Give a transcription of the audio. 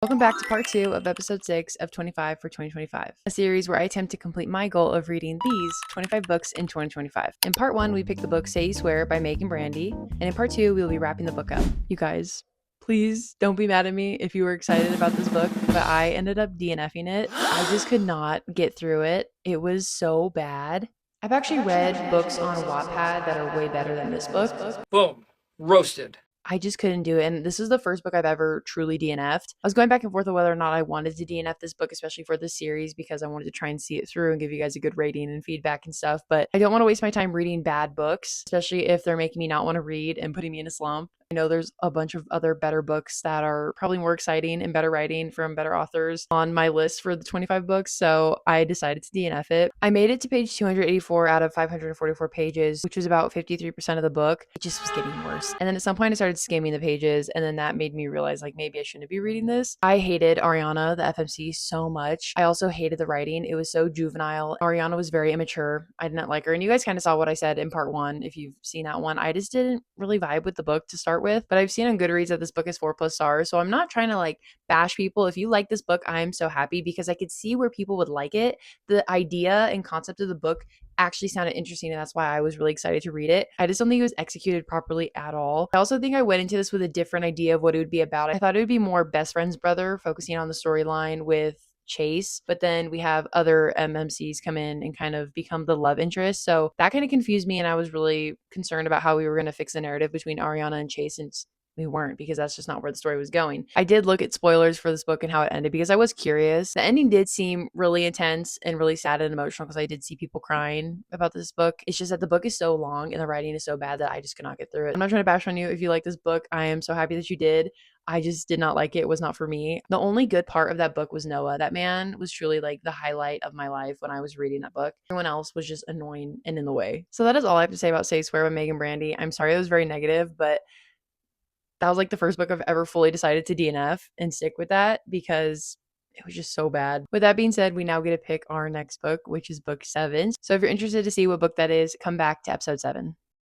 Welcome back to part 2 of episode 6 of 25 for 2025, a series where I attempt to complete my goal of reading these 25 books in 2025. In part 1, we picked the book Say You Swear by Meagan Brandy, and in part 2, we will be wrapping the book up. You guys, please don't be mad at me if you were excited about this book, but I ended up DNFing it. I just could not get through it. It was so bad. I've actually read books on Wattpad that are way better than this book. Boom. Roasted. I just couldn't do it. And this is the first book I've ever truly DNF'd. I was going back and forth on whether or not I wanted to DNF this book, especially for this series, because I wanted to try and see it through and give you guys a good rating and feedback and stuff. But I don't want to waste my time reading bad books, especially if they're making me not want to read and putting me in a slump. I know there's a bunch of other better books that are probably more exciting and better writing from better authors on my list for the 25 books, so I decided to DNF it. I made it to page 284 out of 544 pages, which was about 53% of the book. It just was getting worse. And then at some point I started skimming the pages, and then that made me realize like maybe I shouldn't be reading this. I hated Ariana, the FMC, so much. I also hated the writing. It was so juvenile. Ariana was very immature. I didn't like her. And you guys kind of saw what I said in part 1 if you've seen that one. I just didn't really vibe with the book to start with, but I've seen on Goodreads that this book is 4+ stars, so I'm not trying to like bash people. If you like this book, I'm so happy because I could see where people would like it. The idea and concept of the book actually sounded interesting, and that's why I was really excited to read it. I just don't think it was executed properly at all. I also think I went into this with a different idea of what it would be about. I thought it would be more best friend's brother, focusing on the storyline with Chase, but then we have other MMCs come in and kind of become the love interest. So that kind of confused me, and I was really concerned about how we were going to fix the narrative between Ariana and Chase, and we weren't, because that's just not where the story was going. I did look at spoilers for this book and how it ended because I was curious. The ending did seem really intense and really sad and emotional because I did see people crying about this book. It's just that the book is so long and the writing is so bad that I just could not get through it. I'm not trying to bash on you if you like this book. I am so happy that you did. I just did not like it. It was not for me. The only good part of that book was Noah. That man was truly like the highlight of my life when I was reading that book. Everyone else was just annoying and in the way. So that is all I have to say about Say Swear by Meagan Brandy. I'm sorry it was very negative, but that was like the first book I've ever fully decided to DNF and stick with that because it was just so bad. With that being said, we now get to pick our next book, which is book 7. So if you're interested to see what book that is, come back to episode 7.